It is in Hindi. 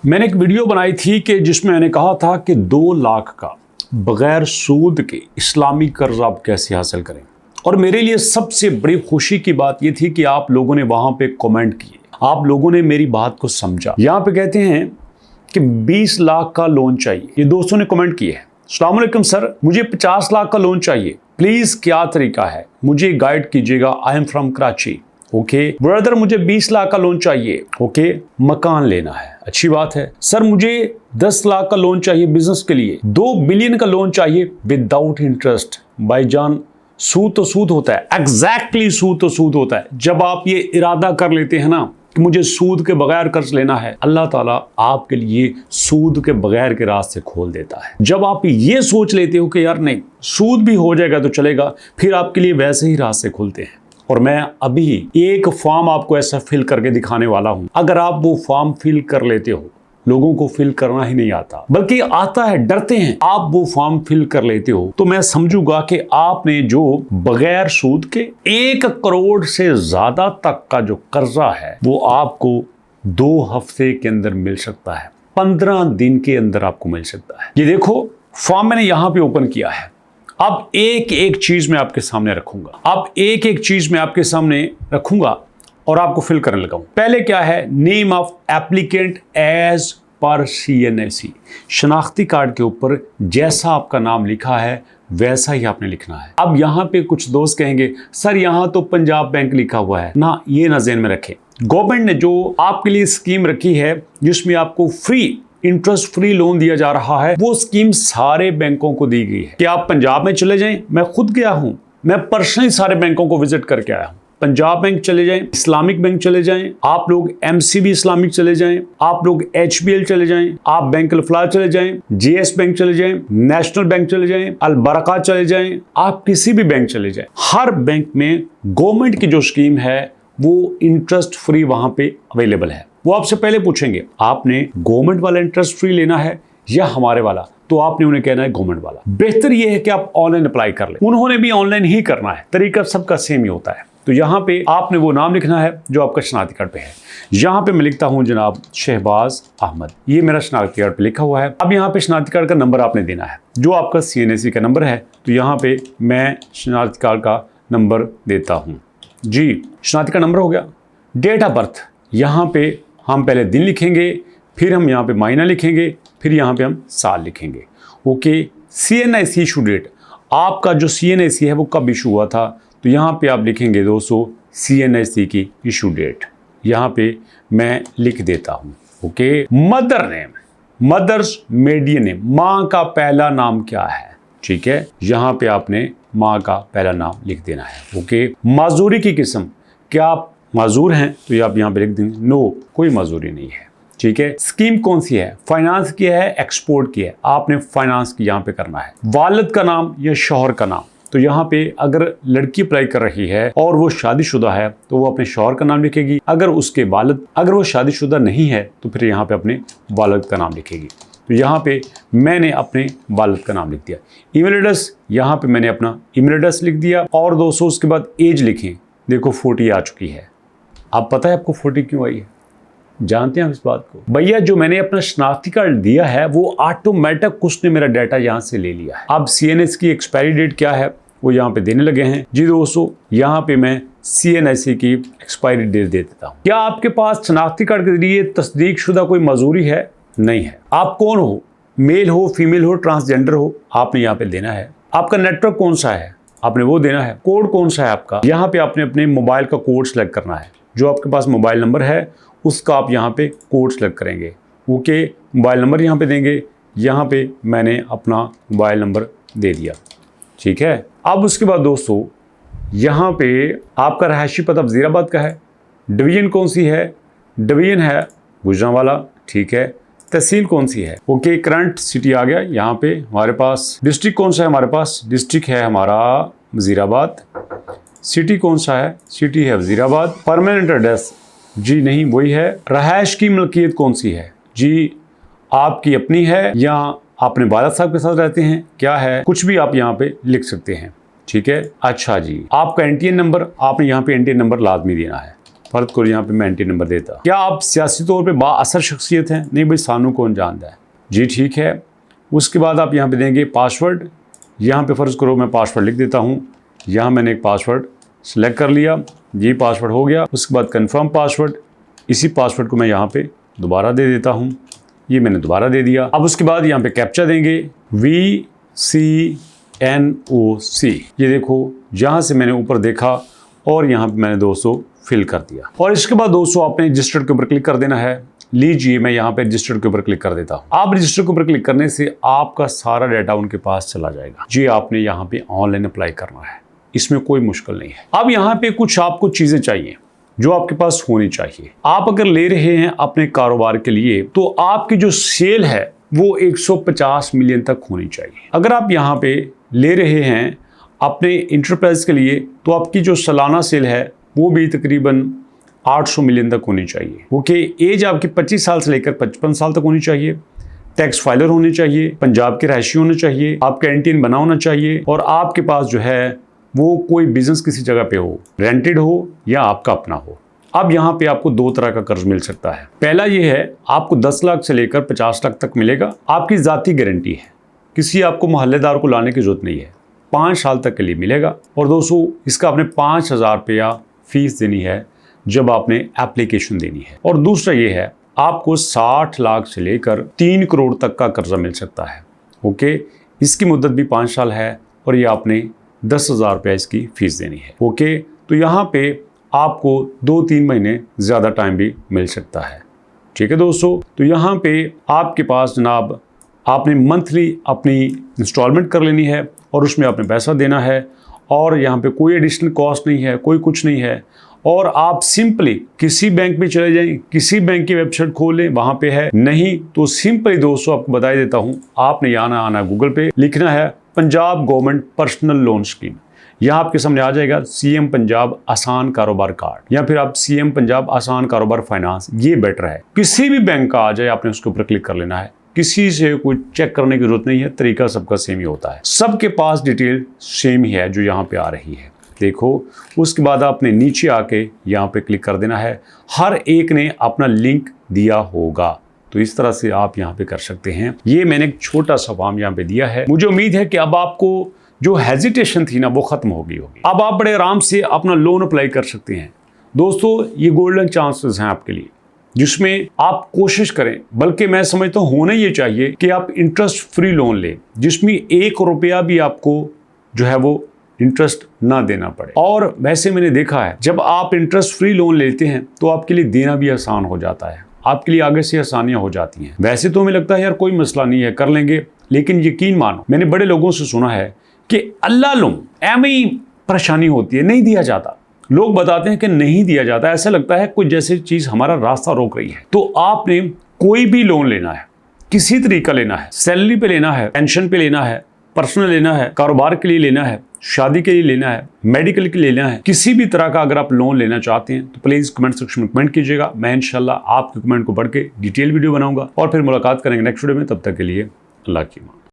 मैंने एक वीडियो बनाई थी कि जिसमें मैंने कहा था कि 2 लाख का बगैर सूद के इस्लामी कर्ज आप कैसे हासिल करें। और मेरे लिए सबसे बड़ी खुशी की बात यह थी कि आप लोगों ने वहां पे कमेंट किए, आप लोगों ने मेरी बात को समझा। यहां पे कहते हैं कि 20 लाख का लोन चाहिए, ये दोस्तों ने कमेंट किए हैं। अस्सलाम वालेकुम सर, मुझे 50 लाख का लोन चाहिए, प्लीज क्या तरीका है, मुझे गाइड कीजिएगा। I am from Karachi. Okay brother, मुझे 20 लाख का लोन चाहिए। ओके, मकान लेना है, अच्छी बात है। सर मुझे 10 लाख का लोन चाहिए बिजनेस के लिए, 2 बिलियन का लोन चाहिए विदाउट इंटरेस्ट। भाईजान, सूद तो सूद होता है, एग्जैक्टली सूद तो सूद होता है। जब आप ये इरादा कर लेते हैं ना कि मुझे सूद के बगैर कर्ज लेना है, अल्लाह ताला आपके लिए सूद के बगैर के रास्ते खोल देता है। जब आप ये सोच लेते हो कि यार नहीं, सूद भी हो जाएगा तो चलेगा, फिर आपके लिए वैसे ही रास्ते खुलते हैं। और मैं अभी एक फॉर्म आपको ऐसा फिल करके दिखाने वाला हूं। अगर आप वो फॉर्म फिल कर लेते हो, लोगों को फिल करना ही नहीं आता, बल्कि आता है, डरते हैं, आप वो फॉर्म फिल कर लेते हो, तो मैं समझूंगा कि आपने जो बगैर सूद के 1 करोड़ से ज्यादा तक का जो कर्जा है वो आपको 2 हफ्ते के अंदर मिल सकता है, 15 दिन के अंदर आपको मिल सकता है। ये देखो, फॉर्म मैंने यहां पे ओपन किया है। अब एक एक चीज मैं आपके सामने रखूंगा, अब एक एक चीज मैं आपके सामने रखूंगा और आपको फिल करने लगा हूं। पहले क्या है, नेम ऑफ एप्लीकेंट एज पर CNSE। शनाख्ती कार्ड के ऊपर जैसा आपका नाम लिखा है वैसा ही आपने लिखना है। अब यहां पे कुछ दोस्त कहेंगे सर यहां तो पंजाब बैंक लिखा हुआ है ना, ये ना ज़हन में रखें। गवर्नमेंट ने जो आपके लिए स्कीम रखी है जिसमें आपको फ्री इंटरेस्ट फ्री लोन दिया जा रहा है, वो स्कीम सारे बैंकों को दी गई है कि आप पंजाब में चले जाएं। मैं खुद गया हूं, मैं पर्सनली सारे बैंकों को विजिट करके आया हूं। पंजाब बैंक चले जाएं, इस्लामिक बैंक चले जाएं, आप लोग MCB इस्लामिक चले जाएं, आप लोग HBL चले जाएं, आप बैंक अल-फलाह चले जाएं, JS बैंक चले जाएं, नेशनल बैंक चले जाएं, अल बरका चले जाएं, आप किसी भी बैंक चले जाएं। हर बैंक में गवर्नमेंट की जो स्कीम है वो इंटरेस्ट फ्री वहां पे अवेलेबल है। वो आपसे पहले पूछेंगे आपने गवर्नमेंट वाला इंटरेस्ट फ्री लेना है या हमारे वाला, तो आपने उन्हें कहना है गवर्नमेंट वाला। बेहतर यह है कि आप ऑनलाइन अप्लाई कर लें, उन्होंने भी ऑनलाइन ही करना है, तरीका सबका सेम ही होता है। तो यहाँ पे आपने वो नाम लिखना है जो आपका शनाख्ती कार्ड पे है। यहाँ पे मैं लिखता हूँ जनाब शहबाज अहमद, ये मेरा शनाख्ती कार्ड पे लिखा हुआ है। अब यहाँ पे शनाख्ती कार्ड का नंबर आपने देना है जो आपका CNSE का नंबर है। तो यहाँ पे मैं शनाख्ती कार्ड का नंबर देता हूँ जी। शनाख्ती का नंबर हो गया। डेट ऑफ बर्थ, यहाँ पे हम पहले दिन लिखेंगे, फिर हम यहाँ पे महीना लिखेंगे, फिर यहाँ पे हम साल लिखेंगे। ओके, CNSE इशू डेट, आपका जो CNSE है वो कब इशू हुआ था, तो यहाँ पे आप लिखेंगे दोस्तों CNSE की इशू डेट, यहाँ पे मैं लिख देता हूँ। Okay, mother name, mother's maiden name, माँ का पहला नाम क्या है, ठीक है, यहाँ पे आपने माँ का पहला नाम लिख देना है। ओके, माजूरी की किस्म, क्या आप माजूर हैं, तो ये आप यहाँ पे लिख देंगे नो, कोई माजूरी नहीं है, ठीक है। स्कीम कौन सी है, फाइनेंस की है, एक्सपोर्ट की है, आपने फाइनेंस की यहाँ पे करना है। वालिद का नाम या शौहर का नाम, तो यहाँ पे अगर लड़की अप्लाई कर रही है और वो शादीशुदा है तो वो अपने शौहर का नाम लिखेगी। अगर उसके वालिद, अगर वो शादीशुदा नहीं है तो फिर यहाँ पे अपने वालिद का नाम लिखेगी। तो यहाँ पे मैंने अपने वालिद का नाम लिख दिया। ईमेल एड्रेस, यहाँ पे मैंने अपना ईमेल एड्रेस लिख दिया। और दोस्तों उसके बाद एज लिखें, देखो 40 आ चुकी है। आप पता है आपको 40 क्यों आई है, जानते हैं आप इस बात को? भैया जो मैंने अपना शनाख्ती कार्ड दिया है वो ऑटोमेटिक उसने मेरा डाटा यहाँ से ले लिया है। अब CNSE की एक्सपायरी डेट क्या है वो यहाँ पे देने लगे हैं जी दोस्तों। यहाँ पे मैं CNSE की एक्सपायरी डेट दे देता हूँ। क्या आपके पास शनाख्ती कार्ड के जरिए तस्दीक शुदा कोई मजूरी है? नहीं है। आप कौन हो, मेल हो, फीमेल हो, ट्रांसजेंडर हो, आपने यहाँ पे देना है। आपका नेटवर्क कौन सा है, आपने वो देना है। कोड कौन सा है आपका, यहाँ पे आपने अपने मोबाइल का कोड सेलेक्ट करना है। जो आपके पास मोबाइल नंबर है उसका आप यहाँ पे कोड सेलेक्ट करेंगे। ओके, मोबाइल नंबर यहाँ पे देंगे। यहाँ पे मैंने अपना मोबाइल नंबर दे दिया, ठीक है। अब उसके बाद दोस्तों यहाँ पे आपका रहायशी पता वजीराबाद का है। डिवीजन कौन सी है, डिवीजन है गुजरांवाला, ठीक है। तहसील कौन सी है, ओके। करंट सिटी आ गया यहाँ पे हमारे पास। डिस्ट्रिक्ट कौन सा है हमारे पास, डिस्ट्रिक्ट है हमारा वजीराबाद। सिटी कौन सा है, सिटी है वजीराबाद। परमानेंट एड्रेस जी नहीं वही है। रहायश की मलकियत कौन सी है जी, आपकी अपनी है या आपने वालिद साहब के साथ रहते हैं, क्या है, कुछ भी आप यहाँ पे लिख सकते हैं, ठीक है। अच्छा जी, आपका NTN नंबर, आपने यहाँ पे NTN नंबर लाजमी देना है। फर्द को यहाँ पे मैं एंट्री नंबर देता। क्या आप सियासी तौर पे बाअसर शख्सियत हैं? नहीं भाई, सानू कौन जानता है जी, ठीक है। उसके बाद आप यहाँ पे देंगे पासवर्ड। यहाँ पे फ़र्ज़ करो मैं पासवर्ड लिख देता हूँ। यहाँ मैंने एक पासवर्ड सेलेक्ट कर लिया, ये पासवर्ड हो गया। उसके बाद कन्फर्म पासवर्ड, इसी पासवर्ड को मैं यहाँ पे दोबारा दे देता हूँ, ये मैंने दोबारा दे दिया। अब उसके बाद यहाँ पे कैप्चा देंगे VCNOC। ये देखो जहाँ से मैंने ऊपर देखा और यहाँ पे मैंने दोस्तों फिल कर दिया। और इसके बाद दोस्तों आपने रजिस्टर्ड के ऊपर क्लिक कर देना है। लीजिए मैं यहाँ पे रजिस्टर्ड के ऊपर क्लिक कर देता हूँ। आप रजिस्टर्ड के ऊपर क्लिक करने से आपका सारा डाटा उनके पास चला जाएगा जी। आपने यहाँ पे ऑनलाइन अप्लाई करना है, इसमें कोई मुश्किल नहीं है। अब यहाँ पे कुछ आपको चीजें चाहिए जो आपके पास होनी चाहिए। आप अगर ले रहे हैं अपने कारोबार के लिए तो आपकी जो सेल है वो 150 मिलियन तक होनी चाहिए। अगर आप यहाँ पे ले रहे हैं अपने इंटरप्राइज के लिए तो आपकी जो सालाना सेल है वो भी तकरीबन 800 मिलियन तक होनी चाहिए। ओके, एज आपकी 25 साल से लेकर 55 साल तक होनी चाहिए। टैक्स फाइलर होने चाहिए, पंजाब के रहायशी होना चाहिए, आपका एनटीएन बना होना चाहिए और आपके पास जो है वो कोई बिजनेस किसी जगह पे हो, रेंटेड हो या आपका अपना हो। अब यहाँ पे आपको दो तरह का कर्ज मिल सकता है। पहला ये है आपको 10 लाख से लेकर 50 लाख तक मिलेगा। आपकी ज़ाती गारंटी है, किसी आपको मोहल्लेदार को लाने की जरूरत नहीं है, 5 साल तक के लिए मिलेगा। और दोस्तों इसका आपने 5,000 रुपया फीस देनी है जब आपने एप्लीकेशन देनी है। और दूसरा ये है आपको 60 लाख से लेकर 3 करोड़ तक का कर्जा मिल सकता है। ओके, इसकी मुद्दत भी 5 साल है और ये आपने 10,000 रुपया इसकी फीस देनी है। ओके, तो यहाँ पे आपको 2-3 महीने ज़्यादा टाइम भी मिल सकता है। ठीक है दोस्तों, तो यहाँ पे आपके पास जनाब आपने मंथली अपनी इंस्टॉलमेंट कर लेनी है और उसमें आपने पैसा देना है और यहाँ पे कोई एडिशनल कॉस्ट नहीं है, कोई कुछ नहीं है। और आप सिंपली किसी बैंक में चले जाएं, किसी बैंक की वेबसाइट खोल लें, वहाँ पे है। नहीं तो सिंपली दोस्तों आपको बता देता हूँ, आपने यहाँ आना गूगल पे, लिखना है Punjab government personal loan scheme. यहाँ आपके सामने आ जाएगा CM पंजाब आसान कारोबार कार्ड या फिर आप CM पंजाब आसान कारोबार फाइनेंस, ये बेटर है। किसी भी बैंक का आ जाए आपने उसके ऊपर क्लिक कर लेना है, किसी से कोई चेक करने की जरूरत नहीं है, तरीका सबका सेम ही होता है, सबके पास डिटेल सेम ही है जो यहाँ पे आ रही है। देखो, उसके बाद आपने नीचे आके यहाँ पे क्लिक कर देना है। हर एक ने अपना लिंक दिया होगा, तो इस तरह से आप यहाँ पे कर सकते हैं। ये मैंने एक छोटा सा फॉर्म यहाँ पे दिया है। मुझे उम्मीद है कि अब आपको जो हेजिटेशन थी ना वो खत्म हो गई होगी। अब आप बड़े आराम से अपना लोन अप्लाई कर सकते हैं। दोस्तों ये गोल्डन चांसेस हैं आपके लिए, जिसमें आप कोशिश करें, बल्कि मैं समझता हूँ होना ये चाहिए कि आप इंटरेस्ट फ्री लोन लें, जिसमें 1 रुपया भी आपको जो है वो इंटरेस्ट ना देना पड़े। और वैसे मैंने देखा है जब आप इंटरेस्ट फ्री लोन लेते हैं तो आपके लिए देना भी आसान हो जाता है, आपके लिए आगे से आसानियां हो जाती हैं। वैसे तो हमें लगता है यार कोई मसला नहीं है, कर लेंगे, लेकिन यकीन मानो मैंने बड़े लोगों से सुना है कि अल्लाह लुम एम ही परेशानी होती है, नहीं दिया जाता। लोग बताते हैं कि नहीं दिया जाता, ऐसा लगता है कोई जैसे चीज हमारा रास्ता रोक रही है। तो आपने कोई भी लोन लेना है, किसी तरीका लेना है, सैलरी पे लेना है, पेंशन पे लेना है, पर्सनल लेना है, कारोबार के लिए लेना है, शादी के लिए लेना है, मेडिकल के लिए लेना है, किसी भी तरह का अगर आप लोन लेना चाहते हैं तो प्लीज कमेंट सेक्शन में कमेंट कीजिएगा। मैं इंशाल्लाह आपके कमेंट को पढ़ के डिटेल वीडियो बनाऊंगा और फिर मुलाकात करेंगे नेक्स्ट वीडियो में। तब तक के लिए अल्लाह की मान।